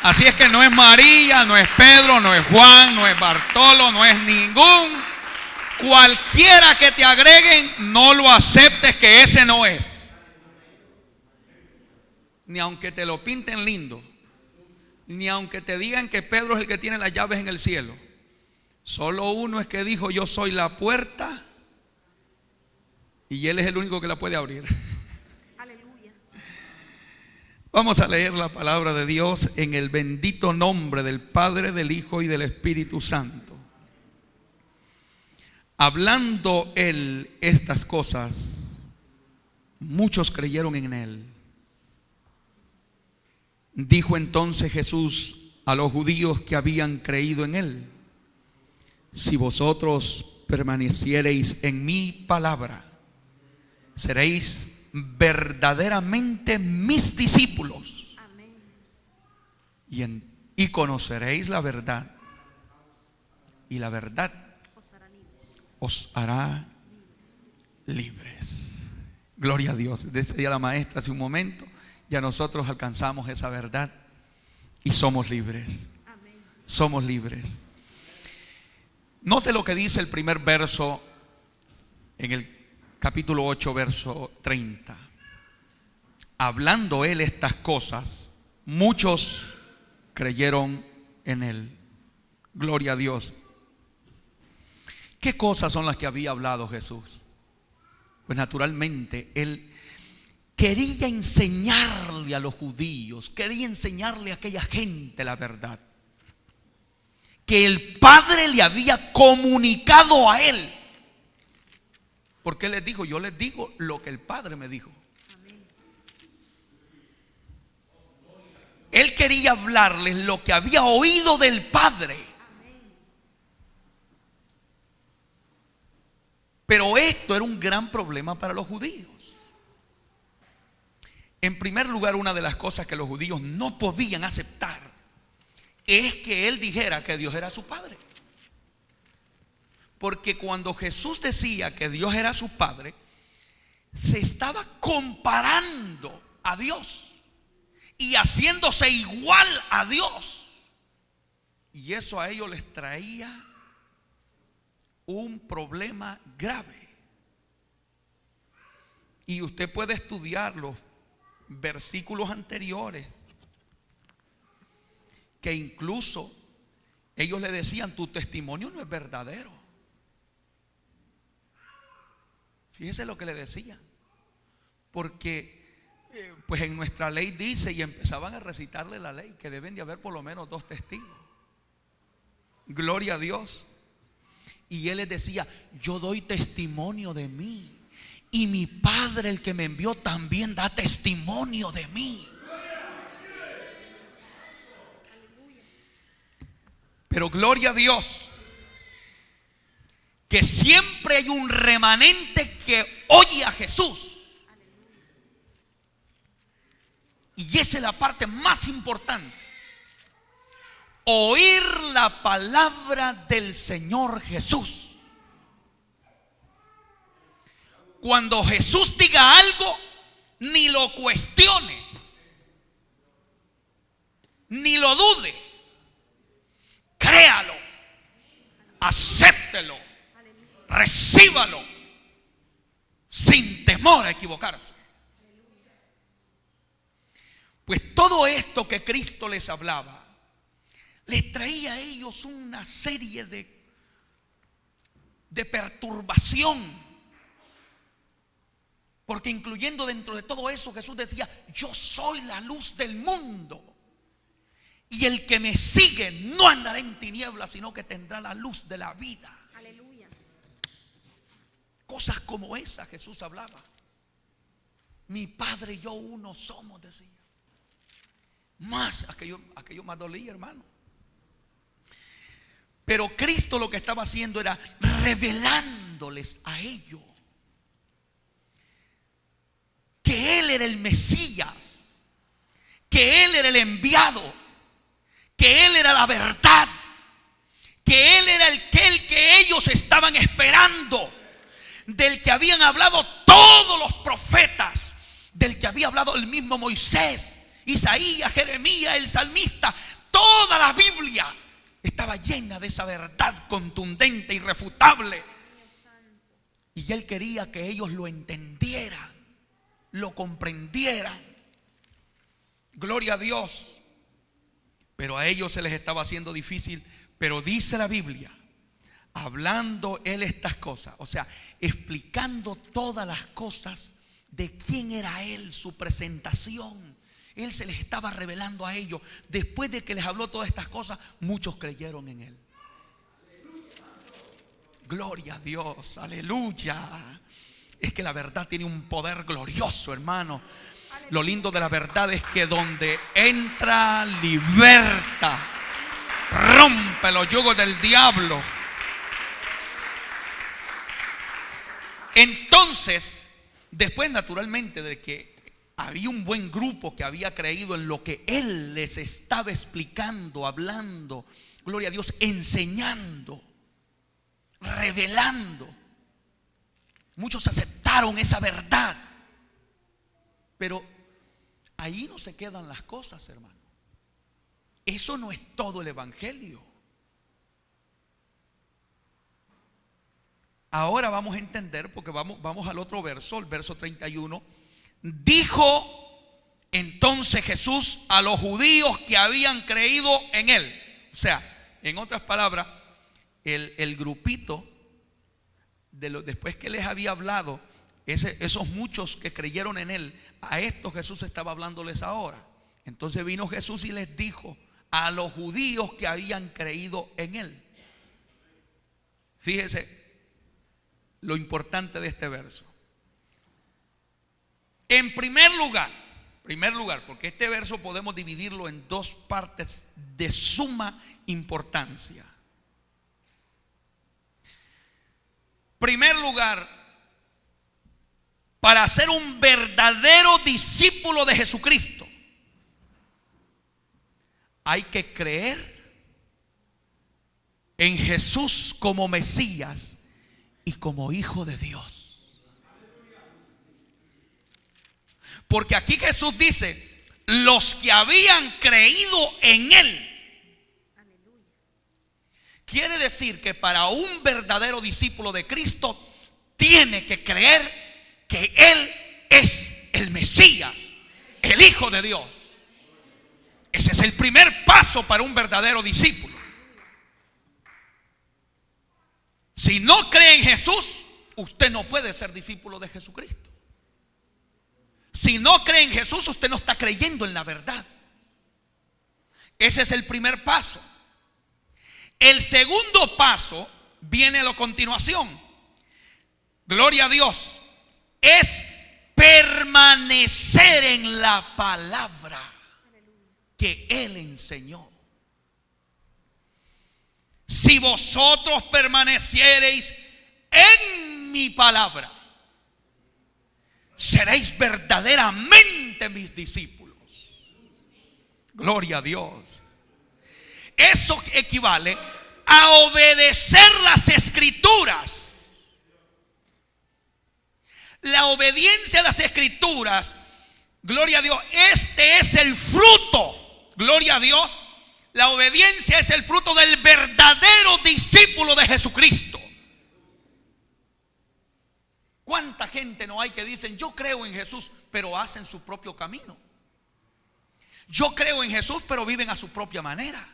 Así es que no es María, no es Pedro, no es Juan, no es Bartolo, no es ningún. Cualquiera que te agreguen, no lo aceptes, que ese no es. Ni aunque te lo pinten lindo, ni aunque te digan que Pedro es el que tiene las llaves en el cielo. Solo uno es que dijo: yo soy la puerta, y él es el único que la puede abrir. Aleluya. Vamos a leer la palabra de Dios en el bendito nombre del Padre, del Hijo y del Espíritu Santo. Hablando él estas cosas, muchos creyeron en él. Dijo entonces Jesús a los judíos que habían creído en él: si vosotros permaneciereis en mi palabra, seréis verdaderamente mis discípulos. Amén. Y conoceréis la verdad, y la verdad os hará libres. Gloria a Dios. Decía la maestra hace un momento, ya nosotros alcanzamos esa verdad y somos libres. Amén. Somos libres. Note lo que dice el primer verso en el capítulo 8, verso 30. Hablando él estas cosas, muchos creyeron en él. Gloria a Dios. ¿Qué cosas son las que había hablado Jesús? Pues naturalmente él quería enseñarle a los judíos, quería enseñarle a aquella gente la verdad que el Padre le había comunicado a él. Porque él les dijo: yo les digo lo que el Padre me dijo. Amén. Él quería hablarles lo que había oído del Padre. Amén. Pero esto era un gran problema para los judíos. En primer lugar, una de las cosas que los judíos no podían aceptar es que él dijera que Dios era su Padre. Porque cuando Jesús decía que Dios era su Padre, se estaba comparando a Dios y haciéndose igual a Dios. Y eso a ellos les traía un problema grave. Y usted puede estudiar los versículos anteriores, que incluso ellos le decían: tu testimonio no es verdadero. Fíjese lo que le decían. Porque pues en nuestra ley dice, y empezaban a recitarle la ley, que deben de haber por lo menos 2 testigos. Gloria a Dios. Y él les decía: yo doy testimonio de mí, y mi Padre, el que me envió, también da testimonio de mí. Pero gloria a Dios, que siempre hay un remanente que oye a Jesús. Y esa es la parte más importante: oír la palabra del Señor Jesús. Cuando Jesús diga algo, ni lo cuestione, ni lo dude. Créalo, acéptelo, recíbalo, sin temor a equivocarse. Pues todo esto que Cristo les hablaba, les traía a ellos una serie de perturbación. Porque incluyendo dentro de todo eso, Jesús decía: yo soy la luz del mundo, y el que me sigue no andará en tinieblas, sino que tendrá la luz de la vida. Aleluya. Cosas como esa Jesús hablaba. Mi Padre y yo uno somos, decía. Más, aquello más dolía, hermano. Pero Cristo lo que estaba haciendo era revelándoles a ellos que Él era el Mesías, que Él era el enviado, que Él era la verdad, que Él era el que ellos estaban esperando, del que habían hablado todos los profetas, del que había hablado el mismo Moisés, Isaías, Jeremías, el salmista. Toda la Biblia estaba llena de esa verdad contundente, irrefutable. Y él quería que ellos lo entendieran, lo comprendieran. Gloria a Dios. Pero a ellos se les estaba haciendo difícil. Pero dice la Biblia, hablando él estas cosas, o sea, explicando todas las cosas de quién era él, su presentación. Él se les estaba revelando a ellos. Después de que les habló todas estas cosas, muchos creyeron en él. Gloria a Dios, aleluya. Es que la verdad tiene un poder glorioso, hermano. Lo lindo de la verdad es que donde entra, liberta, rompe los yugos del diablo. Entonces, después naturalmente de que había un buen grupo que había creído en lo que él les estaba explicando, hablando, gloria a Dios, enseñando, revelando. Muchos aceptaron esa verdad. Pero ahí no se quedan las cosas, hermano. Eso no es todo el evangelio. Ahora vamos a entender, porque vamos al otro verso, el verso 31. Dijo entonces Jesús a los judíos que habían creído en él. O sea, en otras palabras, el grupito después que les había hablado, esos muchos que creyeron en él, a estos Jesús estaba hablándoles ahora. Entonces vino Jesús y les dijo a los judíos que habían creído en él. Fíjese lo importante de este verso. En primer lugar, porque este verso podemos dividirlo en dos partes de suma importancia. Primer lugar, para ser un verdadero discípulo de Jesucristo, hay que creer en Jesús como Mesías y como Hijo de Dios. Porque aquí Jesús dice, los que habían creído en él. Quiere decir que para un verdadero discípulo de Cristo tiene que creer que él es el Mesías, el Hijo de Dios. Ese es el primer paso para un verdadero discípulo. Si no cree en Jesús, usted no puede ser discípulo de Jesucristo. Si no cree en Jesús, usted no está creyendo en la verdad. Ese es el primer paso. El segundo paso viene a la continuación. Gloria a Dios. Es permanecer en la palabra que Él enseñó. Si vosotros permaneciereis en mi palabra, seréis verdaderamente mis discípulos. Gloria a Dios. Eso equivale a obedecer las escrituras. La obediencia a las escrituras, gloria a Dios, este es el fruto. Gloria a Dios. La obediencia es el fruto del verdadero discípulo de Jesucristo. ¿Cuánta gente no hay que dicen yo creo en Jesús, pero hacen su propio camino? Yo creo en Jesús, pero viven a su propia manera.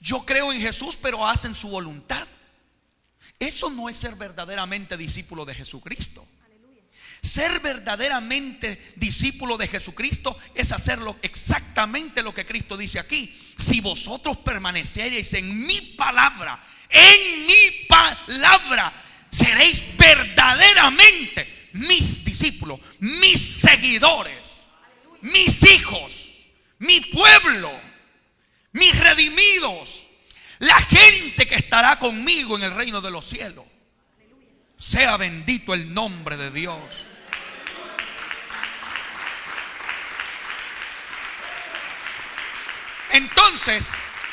Yo creo en Jesús, pero hacen su voluntad. Eso no es ser verdaderamente discípulo de Jesucristo. Ser verdaderamente discípulo de Jesucristo es hacerlo exactamente lo que Cristo dice aquí. Si vosotros permaneciereis en mi palabra, seréis verdaderamente mis discípulos, mis seguidores, mis hijos, mi pueblo, mis redimidos, la gente que estará conmigo en el reino de los cielos. Sea bendito el nombre de Dios. Entonces,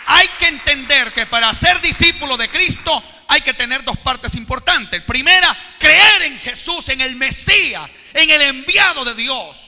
hay que entender que para ser discípulo de Cristo hay que tener dos partes importantes. Primera, creer en Jesús, en el Mesías, en el enviado de Dios.